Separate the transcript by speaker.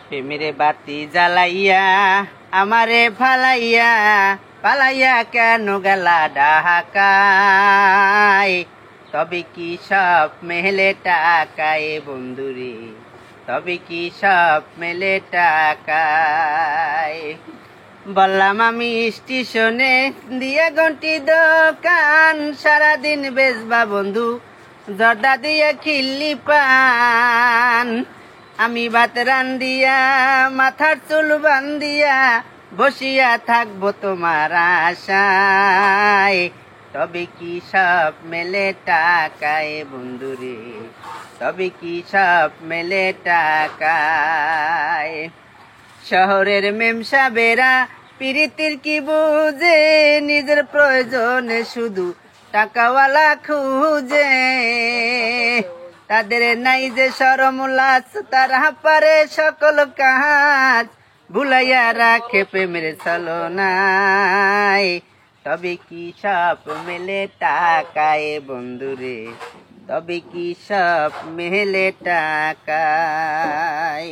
Speaker 1: প্রেমের বাতি জ্বালাইয়া আমারে ফালাইয়া পালাইয়া কেন গেলা ঢাকায়? তবে কি সব মেলে টাকায় বন্ধুরে, তবে কি সব মেলে টাকায়? বললাম আমি স্টেশনে দিয়ে ঘন্টি দোকান, সারাদিন বেচবা বন্ধু জর্দা দিয়ে খিল্লি পান। আমি ভাত রান্দিয়া মাথার চুল বান্দিয়া বসিয়া থাকবো তোমার আশায়। তবে কি সব মেলে টাকায় বন্ধুরে, তবে কি সব মেলে টাকায়? শহরের মেমসাবেরা প্রীতির কি বুঝে, নিজের প্রয়োজনে শুধু টাকাওয়ালা খুঁজে। তাদের নাই যে শরম লাজ, তারা পারে সকল কাজ, ভুলাইয়া রাখে প্রেমের ছলনায়। তবে কি সব মেলে টাকায় বন্ধুরে, তবে কি সব মেলে টাকায়?